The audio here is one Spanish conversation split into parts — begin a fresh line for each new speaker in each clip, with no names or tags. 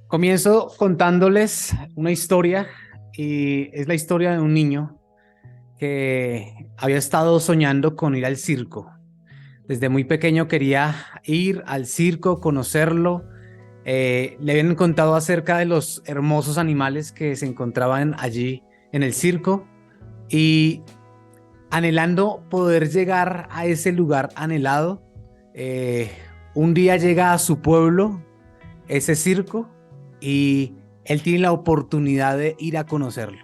Comienzo contándoles una historia y es la historia de un niño que había estado soñando con ir al circo. Desde muy pequeño quería ir al circo, conocerlo. Le habían contado acerca de los hermosos animales que se encontraban allí en el circo y anhelando poder llegar a ese lugar anhelado, eh, un día llega a su pueblo ese circo y él tiene la oportunidad de ir a conocerlo.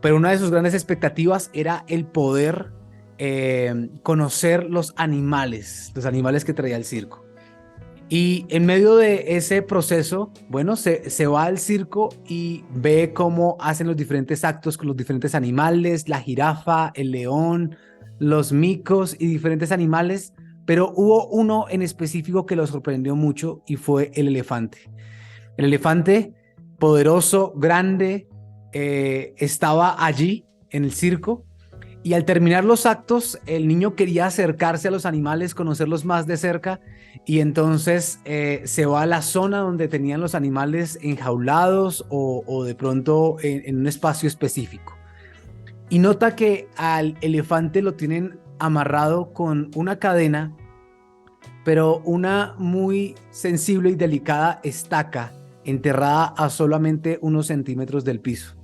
Pero una de sus grandes expectativas era el poder conocer los animales que traía el circo. Y en medio de ese proceso, bueno, se va al circo y ve cómo hacen los diferentes actos con los diferentes animales, la jirafa, el león, los micos y diferentes animales, pero hubo uno en específico que lo sorprendió mucho y fue el elefante. El elefante, poderoso, grande, estaba allí en el circo y al terminar los actos, el niño quería acercarse a los animales, conocerlos más de cerca y entonces se va a la zona donde tenían los animales enjaulados o de pronto en un espacio específico. Y nota que al elefante lo tienen amarrado con una cadena, pero una muy sensible y delicada estaca enterrada a solamente unos centímetros del piso.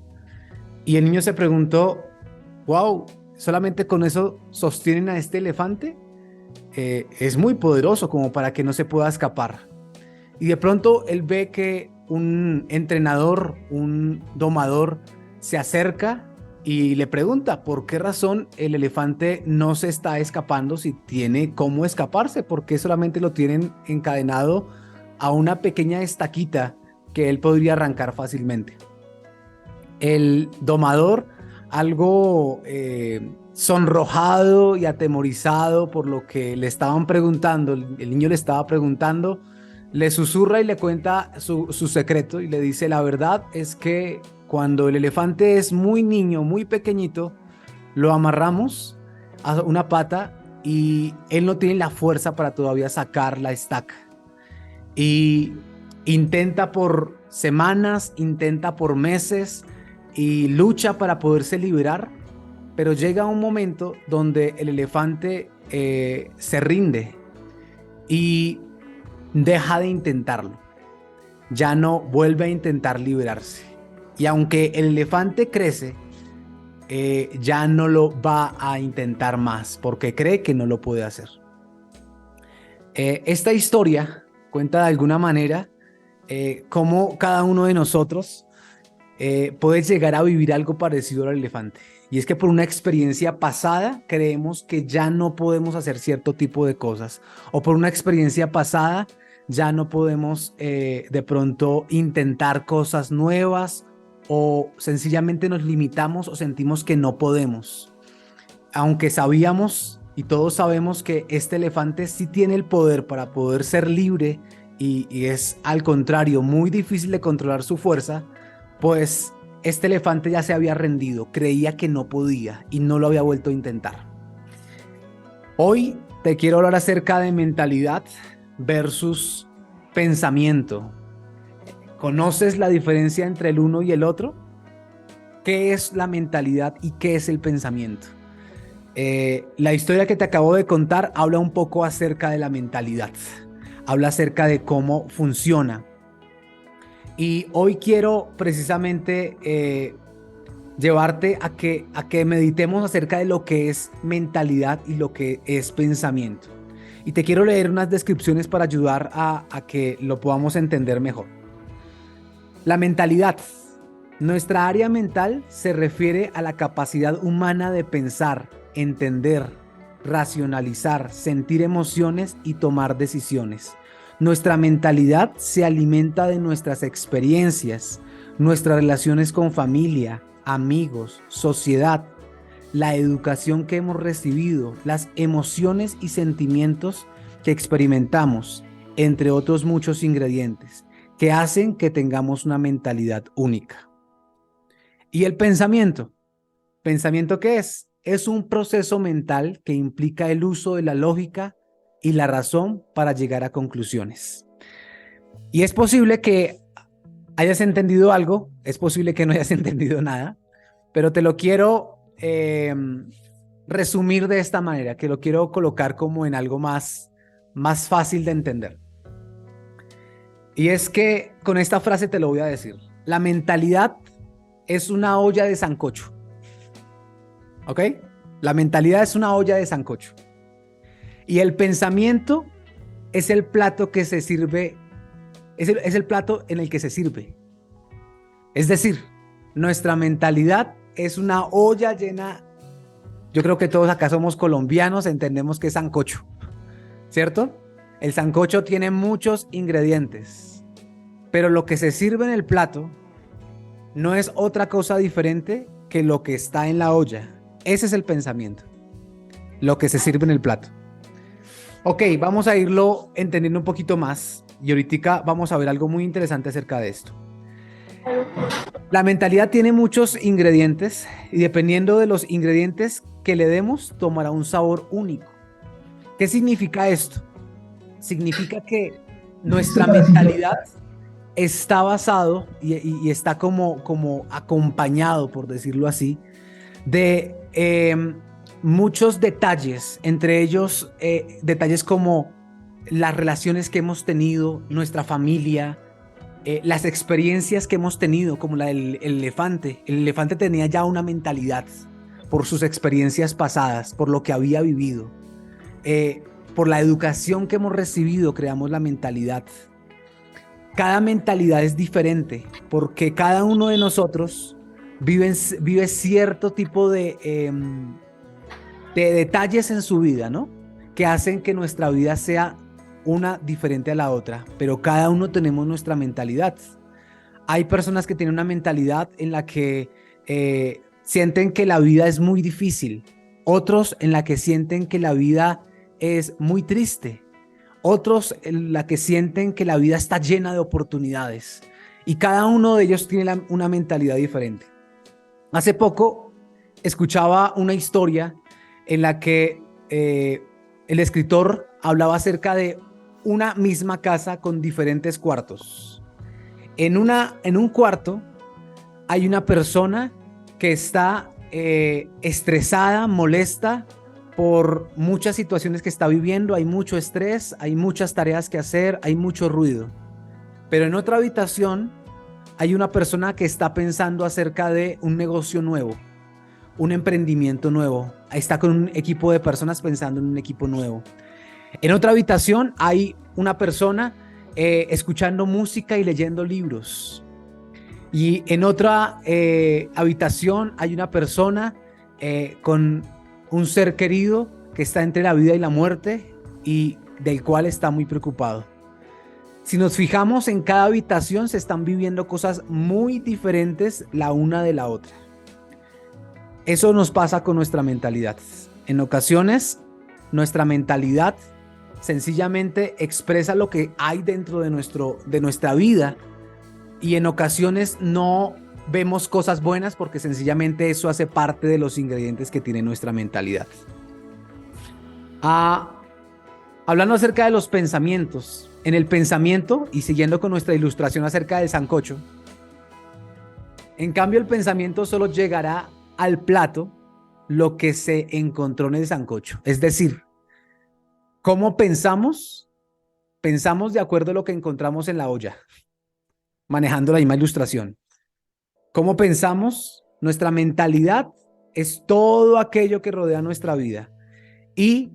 Y el niño se preguntó, wow, ¿solamente con eso sostienen a este elefante? Es muy poderoso como para que no se pueda escapar. Y de pronto él ve que un entrenador, un domador, se acerca y le pregunta por qué razón el elefante no se está escapando si tiene cómo escaparse, por qué solamente lo tienen encadenado a una pequeña estaquita que él podría arrancar fácilmente. El domador, algo sonrojado y atemorizado por lo que le estaban preguntando, el niño le estaba preguntando, le susurra y le cuenta su secreto y le dice, la verdad es que cuando el elefante es muy niño, muy pequeñito, lo amarramos a una pata y él no tiene la fuerza para todavía sacar la estaca. Y intenta por semanas, intenta por meses y lucha para poderse liberar, pero llega un momento donde el elefante se rinde y deja de intentarlo. Ya no vuelve a intentar liberarse. Y aunque el elefante crece, ya no lo va a intentar más porque cree que no lo puede hacer. Esta historia cuenta de alguna manera cómo cada uno de nosotros puede llegar a vivir algo parecido al elefante. Y es que por una experiencia pasada creemos que ya no podemos hacer cierto tipo de cosas. O por una experiencia pasada ya no podemos de pronto intentar cosas nuevas o sencillamente nos limitamos o sentimos que no podemos. Aunque sabíamos y todos sabemos que este elefante sí tiene el poder para poder ser libre y es al contrario muy difícil de controlar su fuerza, pues este elefante ya se había rendido, creía que no podía y no lo había vuelto a intentar. Hoy te quiero hablar acerca de mentalidad versus pensamiento. ¿Conoces la diferencia entre el uno y el otro? ¿Qué es la mentalidad y qué es el pensamiento? La historia que te acabo de contar habla un poco acerca de la mentalidad, habla acerca de cómo funciona. Y hoy quiero precisamente llevarte a que meditemos acerca de lo que es mentalidad y lo que es pensamiento. Y te quiero leer unas descripciones para ayudar a que lo podamos entender mejor. La mentalidad. Nuestra área mental se refiere a la capacidad humana de pensar, entender, racionalizar, sentir emociones y tomar decisiones. Nuestra mentalidad se alimenta de nuestras experiencias, nuestras relaciones con familia, amigos, sociedad, la educación que hemos recibido, las emociones y sentimientos que experimentamos, entre otros muchos ingredientes que hacen que tengamos una mentalidad única. ¿Y el pensamiento? ¿Pensamiento qué es? Es un proceso mental que implica el uso de la lógica y la razón para llegar a conclusiones. Y es posible que hayas entendido algo. Es posible que no hayas entendido nada, pero te lo quiero resumir de esta manera, que lo quiero colocar como en algo más fácil de entender. Y es que con esta frase te lo voy a decir. La mentalidad es una olla de sancocho. ¿Ok? La mentalidad es una olla de sancocho. Y el pensamiento es el plato que se sirve, es el plato en el que se sirve. Es decir, nuestra mentalidad es una olla llena. Yo creo que todos acá somos colombianos, entendemos que es sancocho, ¿cierto? El sancocho tiene muchos ingredientes, pero lo que se sirve en el plato no es otra cosa diferente que lo que está en la olla. Ese es el pensamiento, lo que se sirve en el plato. Ok, vamos a irlo entendiendo un poquito más y ahorita vamos a ver algo muy interesante acerca de esto. La mentalidad tiene muchos ingredientes y dependiendo de los ingredientes que le demos, tomará un sabor único. ¿Qué significa esto? Significa que nuestra mentalidad está basado y está como acompañado, por decirlo así, de muchos detalles, entre ellos detalles como las relaciones que hemos tenido, nuestra familia, las experiencias que hemos tenido, como la del elefante. El elefante tenía ya una mentalidad por sus experiencias pasadas, por lo que había vivido, por la educación que hemos recibido, creamos la mentalidad. Cada mentalidad es diferente porque cada uno de nosotros vive cierto tipo de detalles en su vida, ¿no? Que hacen que nuestra vida sea una diferente a la otra, pero cada uno tenemos nuestra mentalidad. Hay personas que tienen una mentalidad en la que sienten que la vida es muy difícil, otros en la que sienten que la vida es muy triste, otros en la que sienten que la vida está llena de oportunidades y cada uno de ellos tiene una mentalidad diferente. Hace poco escuchaba una historia en la que el escritor hablaba acerca de una misma casa con diferentes cuartos. En un cuarto hay una persona que está estresada, molesta por muchas situaciones que está viviendo, hay mucho estrés, hay muchas tareas que hacer, hay mucho ruido. Pero en otra habitación hay una persona que está pensando acerca de un negocio nuevo, un emprendimiento nuevo. Está con un equipo de personas pensando en un equipo nuevo. En otra habitación hay una persona escuchando música y leyendo libros. Y en otra habitación hay una persona con un ser querido que está entre la vida y la muerte y del cual está muy preocupado. Si nos fijamos en cada habitación se están viviendo cosas muy diferentes la una de la otra. Eso nos pasa con nuestra mentalidad. En ocasiones nuestra mentalidad sencillamente expresa lo que hay dentro de nuestra vida y en ocasiones no vemos cosas buenas porque sencillamente eso hace parte de los ingredientes que tiene nuestra mentalidad. Hablando acerca de los pensamientos, en el pensamiento y siguiendo con nuestra ilustración acerca del sancocho, en cambio el pensamiento solo llegará al plato lo que se encontró en el sancocho, es decir, ¿cómo pensamos? Pensamos de acuerdo a lo que encontramos en la olla, manejando la misma ilustración. ¿Cómo pensamos? Nuestra mentalidad es todo aquello que rodea nuestra vida. Y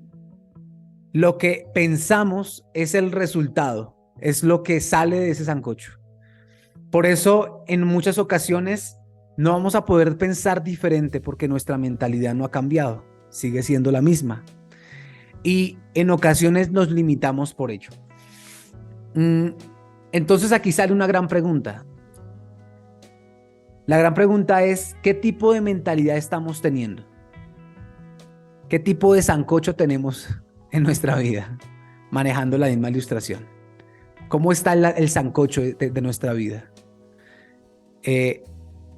lo que pensamos es el resultado, es lo que sale de ese sancocho. Por eso, en muchas ocasiones, no vamos a poder pensar diferente porque nuestra mentalidad no ha cambiado, sigue siendo la misma. Y en ocasiones nos limitamos por ello. Entonces aquí sale una gran pregunta. La gran pregunta es, ¿qué tipo de mentalidad estamos teniendo? ¿Qué tipo de sancocho tenemos en nuestra vida? Manejando la misma ilustración. ¿Cómo está el sancocho de nuestra vida?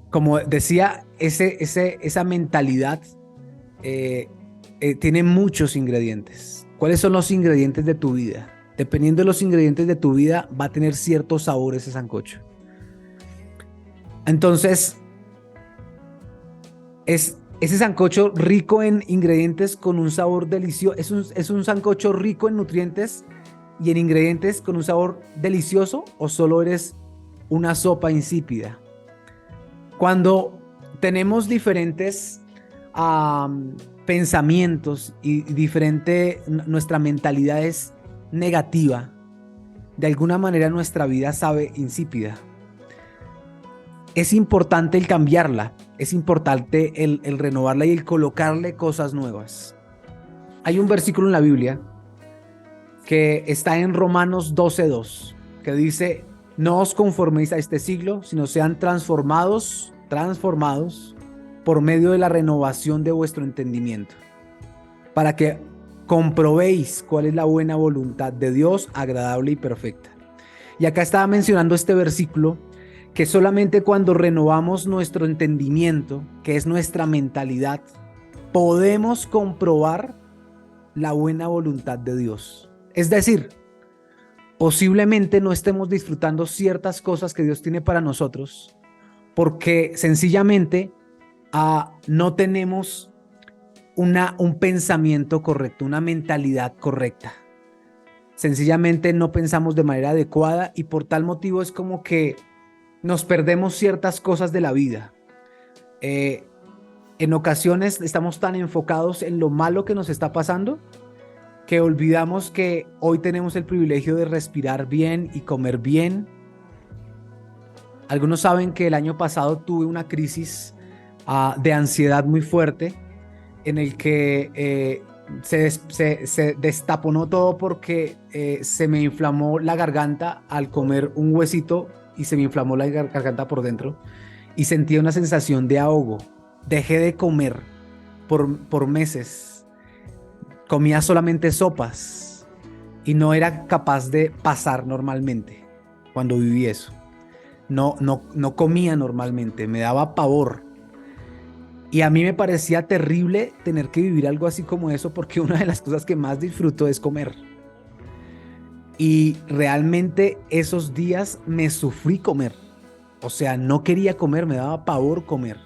Como decía, esa mentalidad tiene muchos ingredientes. ¿Cuáles son los ingredientes de tu vida? Dependiendo de los ingredientes de tu vida, va a tener cierto sabor ese sancocho. Entonces, es ese sancocho rico en ingredientes con un sabor delicioso. Es un sancocho rico en nutrientes y en ingredientes con un sabor delicioso, o solo eres una sopa insípida. Cuando tenemos diferentes pensamientos y nuestra mentalidad es negativa, de alguna manera nuestra vida sabe insípida. Es importante el cambiarla, es importante el renovarla y el colocarle cosas nuevas. Hay un versículo en la Biblia que está en Romanos 12:2, que dice: no os conforméis a este siglo, sino sean transformados por medio de la renovación de vuestro entendimiento, para que comprobéis cuál es la buena voluntad de Dios, agradable y perfecta. Y acá estaba mencionando este versículo, que solamente cuando renovamos nuestro entendimiento, que es nuestra mentalidad, podemos comprobar la buena voluntad de Dios. Es decir, posiblemente no estemos disfrutando ciertas cosas que Dios tiene para nosotros porque sencillamente no tenemos un pensamiento correcto, una mentalidad correcta. Sencillamente no pensamos de manera adecuada y por tal motivo es como que nos perdemos ciertas cosas de la vida. En ocasiones estamos tan enfocados en lo malo que nos está pasando que olvidamos que hoy tenemos el privilegio de respirar bien y comer bien. Algunos saben que el año pasado tuve una crisis de ansiedad muy fuerte, en el que se destaponó todo porque se me inflamó la garganta al comer un huesito y se me inflamó la garganta por dentro y sentí una sensación de ahogo. Dejé de comer por meses. Comía solamente sopas y no era capaz de pasar normalmente cuando viví eso. No comía normalmente, me daba pavor. Y a mí me parecía terrible tener que vivir algo así como eso, porque una de las cosas que más disfruto es comer. Y realmente esos días me sufrí comer. O sea, no quería comer, me daba pavor comer.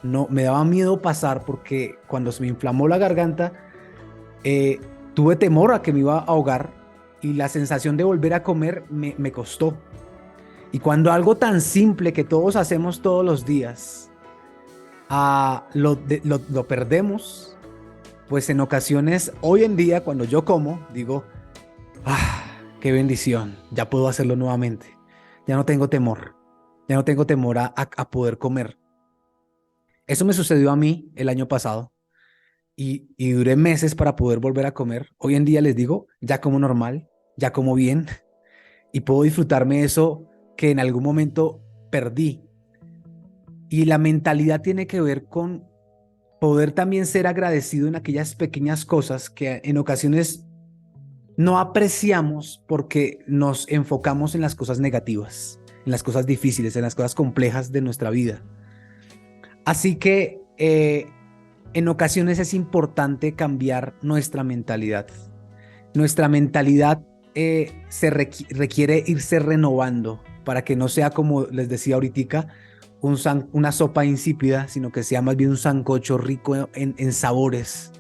No, me daba miedo pasar porque cuando se me inflamó la garganta, tuve temor a que me iba a ahogar y la sensación de volver a comer me costó. Y cuando algo tan simple que todos hacemos todos los días, lo perdemos, pues en ocasiones, hoy en día, cuando yo como, digo: qué bendición, ya puedo hacerlo nuevamente. Ya no tengo temor a poder comer. Eso me sucedió a mí el año pasado y duré meses para poder volver a comer. Hoy en día les digo, ya como normal, ya como bien y puedo disfrutarme eso que en algún momento perdí. Y la mentalidad tiene que ver con poder también ser agradecido en aquellas pequeñas cosas que en ocasiones no apreciamos porque nos enfocamos en las cosas negativas, en las cosas difíciles, en las cosas complejas de nuestra vida. Así que en ocasiones es importante cambiar nuestra mentalidad. Nuestra mentalidad requiere irse renovando para que no sea, como les decía ahorita, una sopa insípida, sino que sea más bien un sancocho rico en sabores,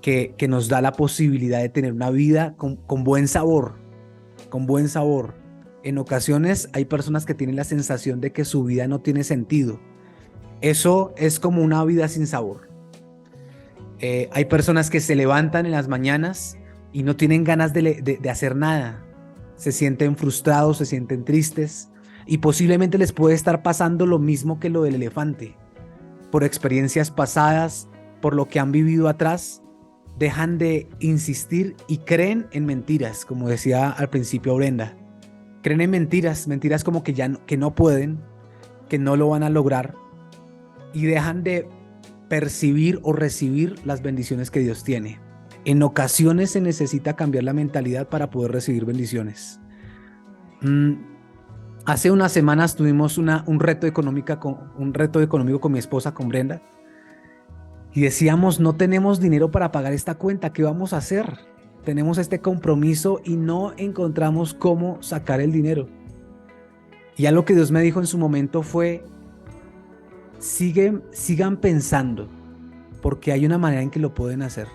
que nos da la posibilidad de tener una vida con buen sabor, con buen sabor. En ocasiones hay personas que tienen la sensación de que su vida no tiene sentido. Eso es como una vida sin sabor. Hay personas que se levantan en las mañanas y no tienen ganas de hacer nada. Se sienten frustrados, se sienten tristes y posiblemente les puede estar pasando lo mismo que lo del elefante. Por experiencias pasadas, por lo que han vivido atrás, dejan de insistir y creen en mentiras, como decía al principio Brenda. Creen en mentiras como que que no pueden, que no lo van a lograr y dejan de percibir o recibir las bendiciones que Dios tiene. En ocasiones se necesita cambiar la mentalidad para poder recibir bendiciones. Hace unas semanas tuvimos un reto económico con mi esposa, con Brenda, y decíamos: no tenemos dinero para pagar esta cuenta, ¿qué vamos a hacer? Tenemos este compromiso y no encontramos cómo sacar el dinero. Y algo que Dios me dijo en su momento fue: sigan pensando, porque hay una manera en que lo pueden hacer.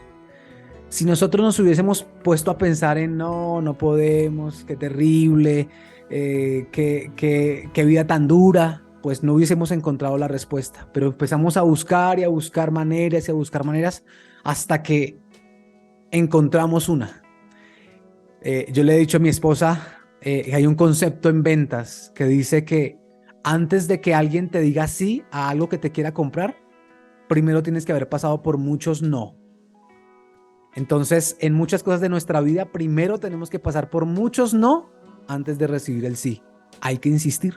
Si nosotros nos hubiésemos puesto a pensar en no podemos, qué terrible, qué vida tan dura, pues no hubiésemos encontrado la respuesta. Pero empezamos a buscar y a buscar maneras y a buscar maneras hasta que encontramos una. Yo le he dicho a mi esposa que hay un concepto en ventas que dice que antes de que alguien te diga sí a algo que te quiera comprar, primero tienes que haber pasado por muchos no. Entonces, en muchas cosas de nuestra vida, primero tenemos que pasar por muchos no antes de recibir el sí. Hay que insistir,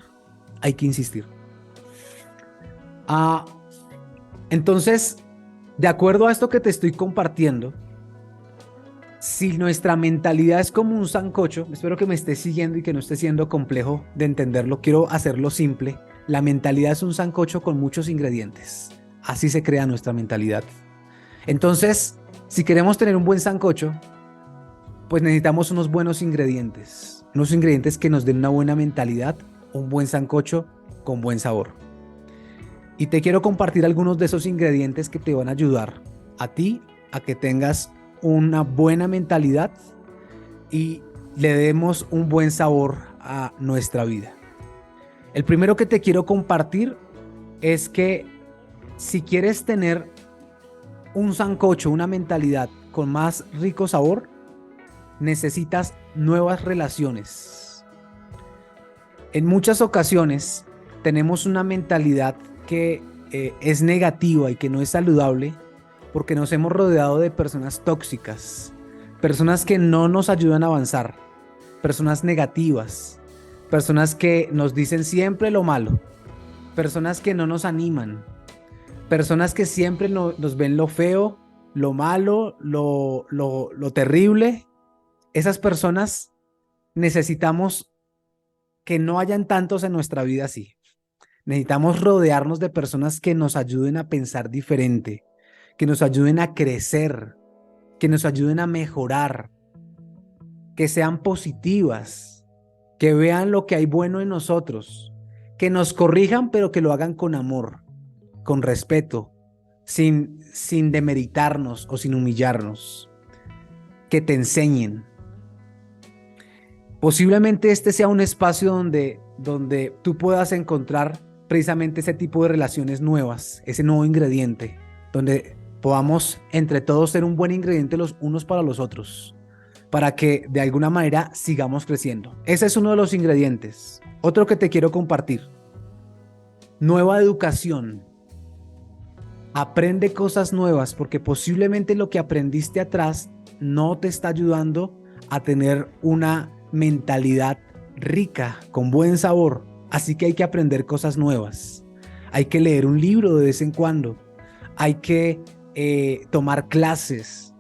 hay que insistir. Entonces, de acuerdo a esto que te estoy compartiendo, si nuestra mentalidad es como un sancocho, espero que me estés siguiendo y que no esté siendo complejo de entenderlo, quiero hacerlo simple. La mentalidad es un sancocho con muchos ingredientes. Así se crea nuestra mentalidad. Entonces, si queremos tener un buen sancocho, pues necesitamos unos buenos ingredientes que nos den una buena mentalidad, un buen sancocho con buen sabor. Y te quiero compartir algunos de esos ingredientes que te van a ayudar a ti a que tengas una buena mentalidad y le demos un buen sabor a nuestra vida. El primero que te quiero compartir es que si quieres tener un sancocho, una mentalidad con más rico sabor, necesitas nuevas relaciones. En muchas ocasiones tenemos una mentalidad que es negativa y que no es saludable porque nos hemos rodeado de personas tóxicas, personas que no nos ayudan a avanzar, personas negativas, personas que nos dicen siempre lo malo, personas que no nos animan, personas que siempre nos ven lo feo, lo malo, lo terrible. Esas personas necesitamos que no hayan tantos en nuestra vida así. Necesitamos rodearnos de personas que nos ayuden a pensar diferente, que nos ayuden a crecer, que nos ayuden a mejorar, que sean positivas, que vean lo que hay bueno en nosotros, que nos corrijan, pero que lo hagan con amor, con respeto, sin demeritarnos o sin humillarnos, que te enseñen. Posiblemente este sea un espacio donde tú puedas encontrar precisamente ese tipo de relaciones nuevas, ese nuevo ingrediente, donde podamos entre todos ser un buen ingrediente los unos para los otros, para que de alguna manera sigamos creciendo. Ese es uno de los ingredientes. Otro que te quiero compartir: nueva educación. Aprende cosas nuevas, porque posiblemente lo que aprendiste atrás no te está ayudando a tener una mentalidad rica, con buen sabor. Así que hay que aprender cosas nuevas. Hay que leer un libro de vez en cuando. Hay que tomar clases.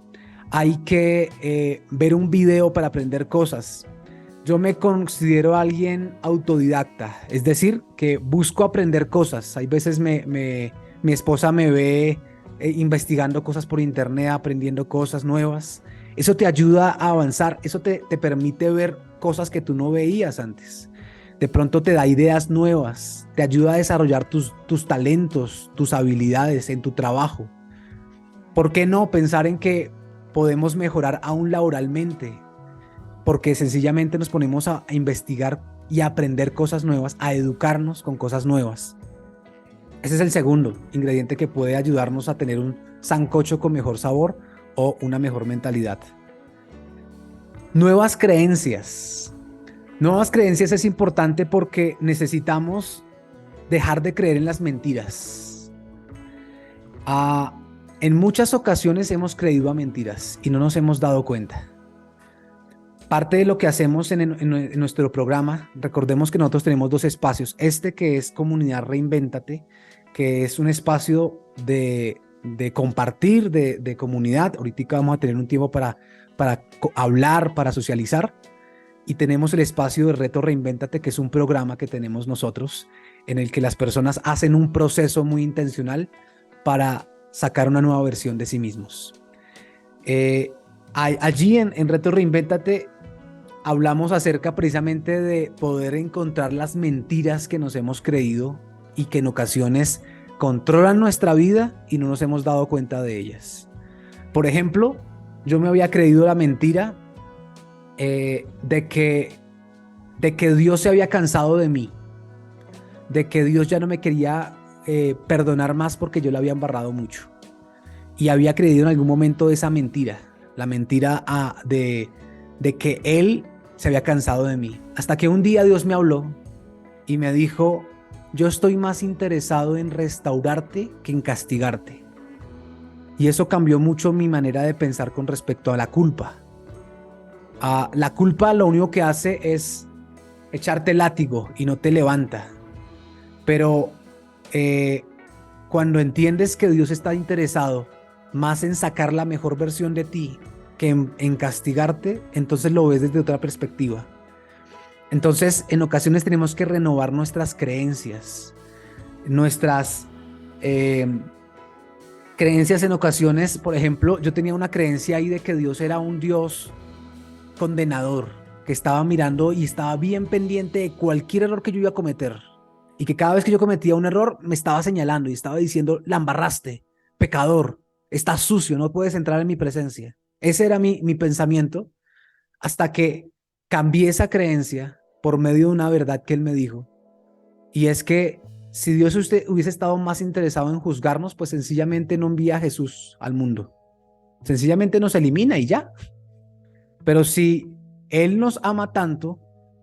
Hay que ver un video para aprender cosas. Yo me considero alguien autodidacta, es decir, que busco aprender cosas. Hay veces mi esposa me ve investigando cosas por internet, aprendiendo cosas nuevas. Eso te ayuda a avanzar, eso te permite ver cosas que tú no veías antes. De pronto te da ideas nuevas, te ayuda a desarrollar tus talentos, tus habilidades en tu trabajo. ¿Por qué no pensar en que podemos mejorar aún laboralmente? Porque sencillamente nos ponemos a investigar y a aprender cosas nuevas, a educarnos con cosas nuevas. Ese es el segundo ingrediente que puede ayudarnos a tener un sancocho con mejor sabor o una mejor mentalidad. Nuevas creencias. Nuevas creencias es importante porque necesitamos dejar de creer en las mentiras. En muchas ocasiones hemos creído a mentiras y no nos hemos dado cuenta. Parte de lo que hacemos en nuestro programa, recordemos que nosotros tenemos dos espacios. Este que es Comunidad Reinvéntate, que es un espacio de compartir, de comunidad. Ahorita vamos a tener un tiempo para hablar, para socializar. Y tenemos el espacio de Reto Reinvéntate, que es un programa que tenemos nosotros, en el que las personas hacen un proceso muy intencional para sacar una nueva versión de sí mismos. Allí en Reto Reinvéntate hablamos acerca precisamente de poder encontrar las mentiras que nos hemos creído y que en ocasiones controlan nuestra vida y no nos hemos dado cuenta de ellas. Por ejemplo, yo me había creído la mentira de que Dios se había cansado de mí, de que Dios ya no me quería perdonar más porque yo le había embarrado mucho. Y había creído en algún momento esa mentira, la mentira de que Él se había cansado de mí. Hasta que un día Dios me habló y me dijo: yo estoy más interesado en restaurarte que en castigarte. Y eso cambió mucho mi manera de pensar con respecto a la culpa. La culpa lo único que hace es echarte látigo y no te levanta. Pero cuando entiendes que Dios está interesado más en sacar la mejor versión de ti que en castigarte, entonces lo ves desde otra perspectiva. Entonces, en ocasiones tenemos que renovar nuestras creencias. Nuestras creencias en ocasiones, por ejemplo, yo tenía una creencia ahí de que Dios era un Dios condenador, que estaba mirando y estaba bien pendiente de cualquier error que yo iba a cometer. Y que cada vez que yo cometía un error, me estaba señalando y estaba diciendo: la embarraste, pecador, estás sucio, no puedes entrar en mi presencia. Ese era mi pensamiento, hasta que cambié esa creencia por medio de una verdad que Él me dijo. Y es que si Dios hubiese estado más interesado en juzgarnos, pues sencillamente no envía a Jesús al mundo. Sencillamente nos elimina y ya. Pero si Él nos ama tanto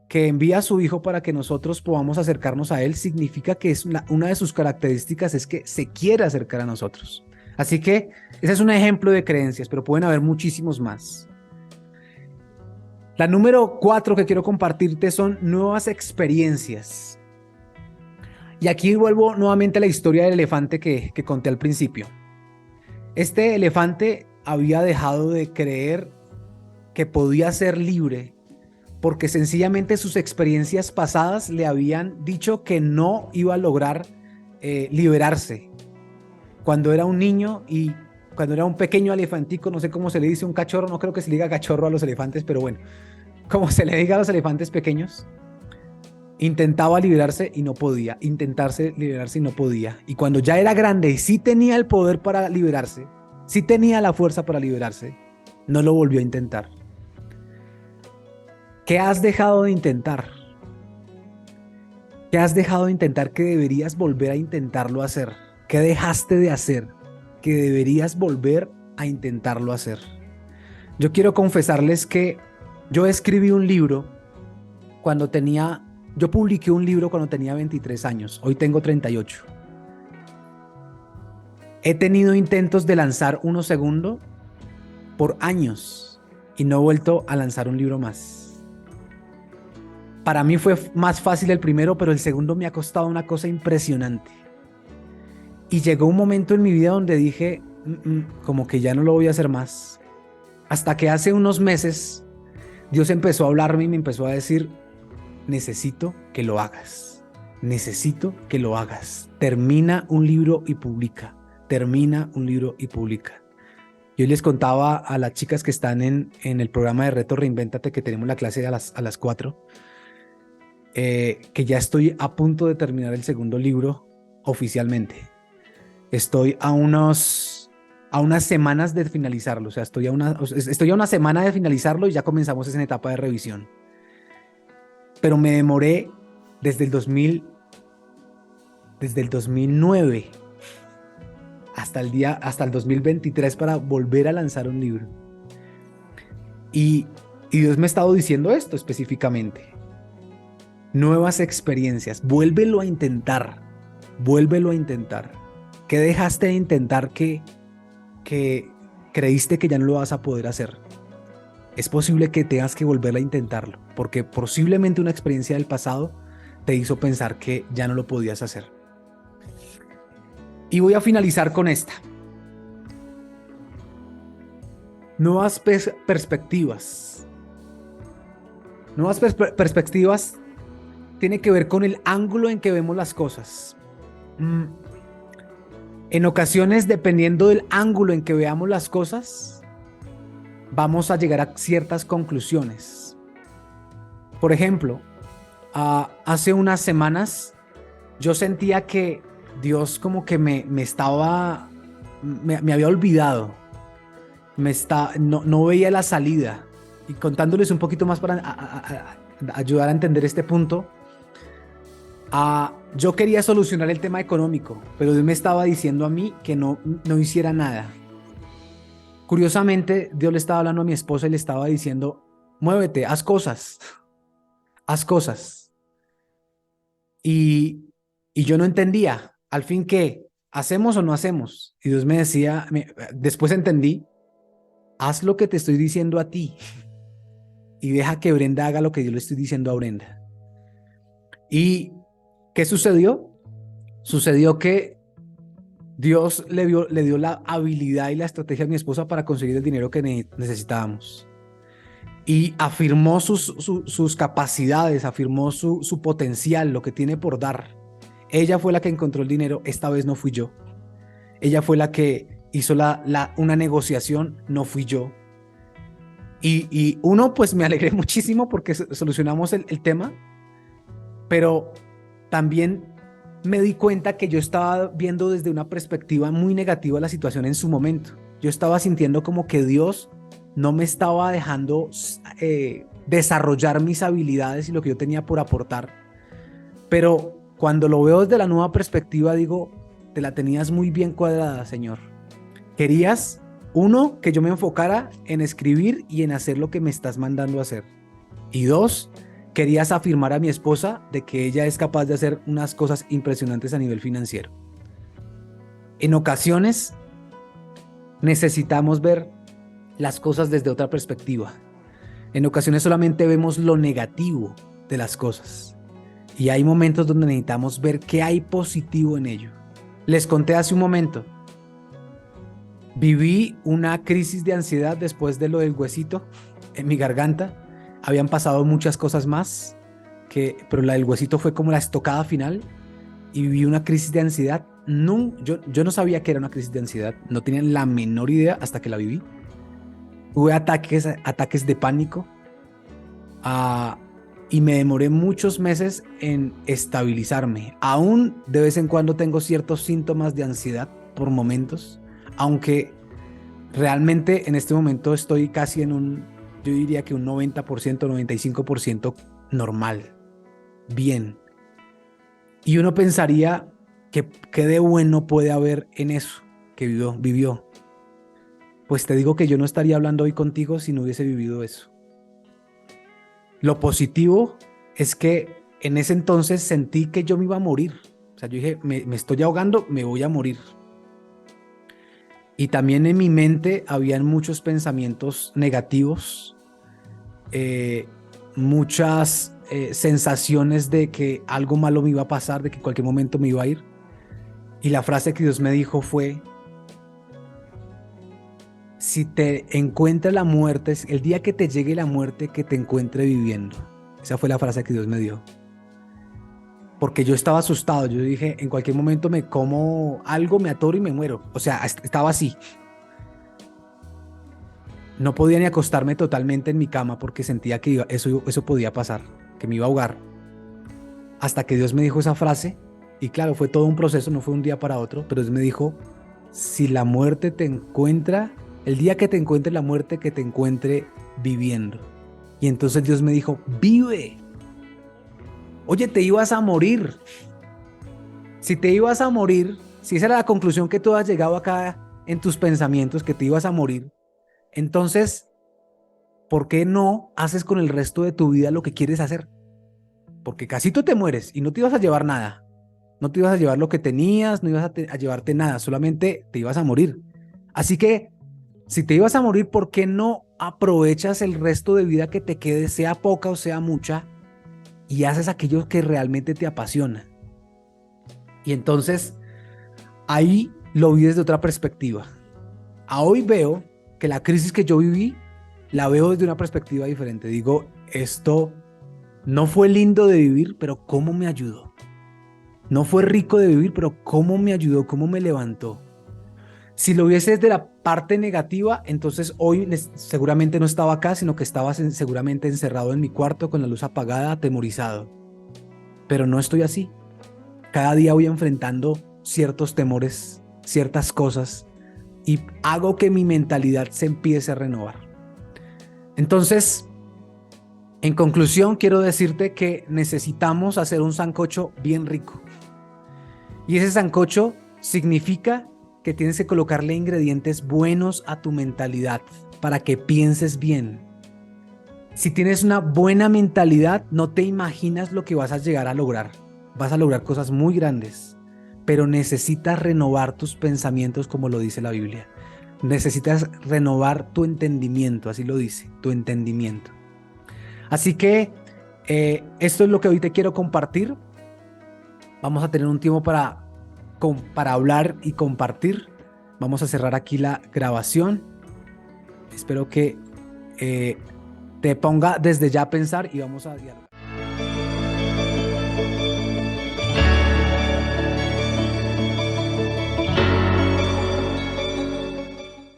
que envía a su Hijo para que nosotros podamos acercarnos a Él, significa que una de sus características es que se quiere acercar a nosotros. Así que ese es un ejemplo de creencias, pero pueden haber muchísimos más. La número 4 que quiero compartirte son nuevas experiencias. Y aquí vuelvo nuevamente a la historia del elefante que conté al principio. Este elefante había dejado de creer que podía ser libre porque sencillamente sus experiencias pasadas le habían dicho que no iba a lograr liberarse. Cuando era un niño y cuando era un pequeño elefantico, no sé cómo se le dice, un cachorro, no creo que se le diga cachorro a los elefantes, pero bueno, como se le diga a los elefantes pequeños, intentaba liberarse y no podía, intentarse liberarse y no podía. Y cuando ya era grande y sí tenía el poder para liberarse, sí tenía la fuerza para liberarse, no lo volvió a intentar. ¿Qué has dejado de intentar? ¿Qué has dejado de intentar que deberías volver a intentarlo hacer? ¿Qué dejaste de hacer que deberías volver a intentarlo hacer? Yo quiero confesarles que yo escribí un libro yo publiqué un libro cuando tenía 23 años, hoy tengo 38. He tenido intentos de lanzar uno segundo por años y no he vuelto a lanzar un libro más. Para mí fue más fácil el primero, pero el segundo me ha costado una cosa impresionante. Y llegó un momento en mi vida donde dije, como que ya no lo voy a hacer más. Hasta que hace unos meses Dios empezó a hablarme y me empezó a decir: necesito que lo hagas. Necesito que lo hagas. Termina un libro y publica. Termina un libro y publica. Yo les contaba a las chicas que están en el programa de Reto Reinvéntate, que tenemos la clase a las 4, que ya estoy a punto de terminar el segundo libro oficialmente. Estoy a unas semanas de finalizarlo. O sea, estoy a una semana de finalizarlo y ya comenzamos esa etapa de revisión. Pero me demoré desde el 2009 hasta el 2023 para volver a lanzar un libro. Y Dios me ha estado diciendo esto específicamente. Nuevas experiencias. Vuélvelo a intentar. Vuélvelo a intentar. ¿Qué dejaste de intentar que creíste que ya no lo vas a poder hacer? Es posible que tengas que volver a intentarlo, porque posiblemente una experiencia del pasado te hizo pensar que ya no lo podías hacer. Y voy a finalizar con esta. Nuevas perspectivas. Nuevas perspectivas tiene que ver con el ángulo en que vemos las cosas. En ocasiones, dependiendo del ángulo en que veamos las cosas, vamos a llegar a ciertas conclusiones. Por ejemplo, hace unas semanas yo sentía que Dios como que me había olvidado, no veía la salida. Y contándoles un poquito más para ayudar a entender este punto, yo quería solucionar el tema económico, pero Dios me estaba diciendo a mí que no hiciera nada. Curiosamente, Dios le estaba hablando a mi esposa y le estaba diciendo, muévete, haz cosas, haz cosas. Y yo no entendía, al fin, ¿qué? ¿Hacemos o no hacemos? Y Dios me decía, después entendí, haz lo que te estoy diciendo a ti y deja que Brenda haga lo que yo le estoy diciendo a Brenda. ¿Y qué sucedió? Sucedió que Dios le dio la habilidad y la estrategia a mi esposa para conseguir el dinero que necesitábamos. Y afirmó sus capacidades, afirmó su potencial, lo que tiene por dar. Ella fue la que encontró el dinero, esta vez no fui yo. Ella fue la que hizo una negociación, no fui yo. Y uno, pues me alegré muchísimo porque solucionamos el tema, pero también me di cuenta que yo estaba viendo desde una perspectiva muy negativa la situación en su momento. Yo estaba sintiendo como que Dios no me estaba dejando desarrollar mis habilidades y lo que yo tenía por aportar. Pero cuando lo veo desde la nueva perspectiva, digo, te la tenías muy bien cuadrada, Señor. Querías, uno, que yo me enfocara en escribir y en hacer lo que me estás mandando a hacer. Y dos, querías afirmar a mi esposa de que ella es capaz de hacer unas cosas impresionantes a nivel financiero. En ocasiones necesitamos ver las cosas desde otra perspectiva. En ocasiones solamente vemos lo negativo de las cosas. Y hay momentos donde necesitamos ver qué hay positivo en ello. Les conté hace un momento, viví una crisis de ansiedad después de lo del huesito en mi garganta. Habían pasado muchas cosas más, pero la del huesito fue como la estocada final y viví una crisis de ansiedad. No, yo no sabía que era una crisis de ansiedad, no tenía la menor idea hasta que la viví. Tuve ataques de pánico y me demoré muchos meses en estabilizarme. Aún de vez en cuando tengo ciertos síntomas de ansiedad por momentos, aunque realmente en este momento estoy casi yo diría que un 90%, 95% normal, bien. Y uno pensaría que qué de bueno puede haber en eso que vivió. Pues te digo que yo no estaría hablando hoy contigo si no hubiese vivido eso. Lo positivo es que en ese entonces sentí que yo me iba a morir. O sea, yo dije, me estoy ahogando, me voy a morir. Y también en mi mente habían muchos pensamientos negativos, muchas sensaciones de que algo malo me iba a pasar, de que en cualquier momento me iba a ir. Y la frase que Dios me dijo fue, si te encuentra la muerte, el día que te llegue la muerte, que te encuentre viviendo. Esa fue la frase que Dios me dio. Porque yo estaba asustado, yo dije, en cualquier momento me como algo, me atoro y me muero. O sea, estaba así. No podía ni acostarme totalmente en mi cama porque sentía que eso podía pasar, que me iba a ahogar. Hasta que Dios me dijo esa frase, y claro, fue todo un proceso, no fue un día para otro, pero Dios me dijo, si la muerte te encuentra, el día que te encuentre la muerte, que te encuentre viviendo. Y entonces Dios me dijo, vive. Oye, te ibas a morir. Si te ibas a morir, si esa era la conclusión que tú has llegado acá en tus pensamientos, que te ibas a morir, entonces, ¿por qué no haces con el resto de tu vida lo que quieres hacer? Porque casi tú te mueres y no te ibas a llevar nada. No te ibas a llevar lo que tenías, no ibas a llevarte nada, solamente te ibas a morir. Así que, si te ibas a morir, ¿por qué no aprovechas el resto de vida que te quede, sea poca o sea mucha, y haces aquello que realmente te apasiona? Y entonces, ahí lo vi desde otra perspectiva. Hoy veo que la crisis que yo viví, la veo desde una perspectiva diferente. Digo, esto no fue lindo de vivir, pero ¿cómo me ayudó? No fue rico de vivir, pero ¿cómo me ayudó? ¿Cómo me levantó? Si lo hubiese desde la parte negativa, entonces hoy seguramente no estaba acá, sino que estaba seguramente encerrado en mi cuarto con la luz apagada, atemorizado. Pero no estoy así. Cada día voy enfrentando ciertos temores, ciertas cosas y hago que mi mentalidad se empiece a renovar. Entonces, en conclusión, quiero decirte que necesitamos hacer un sancocho bien rico. Y ese sancocho significa que tienes que colocarle ingredientes buenos a tu mentalidad para que pienses bien. Si tienes una buena mentalidad, no te imaginas lo que vas a llegar a lograr. Vas a lograr cosas muy grandes, pero necesitas renovar tus pensamientos como lo dice la Biblia. Necesitas renovar tu entendimiento, así lo dice, tu entendimiento. Así que esto es lo que hoy te quiero compartir. Vamos a tener un tiempo para hablar y compartir. Vamos a cerrar aquí la grabación. Espero que te ponga desde ya a pensar y vamos a dialogar.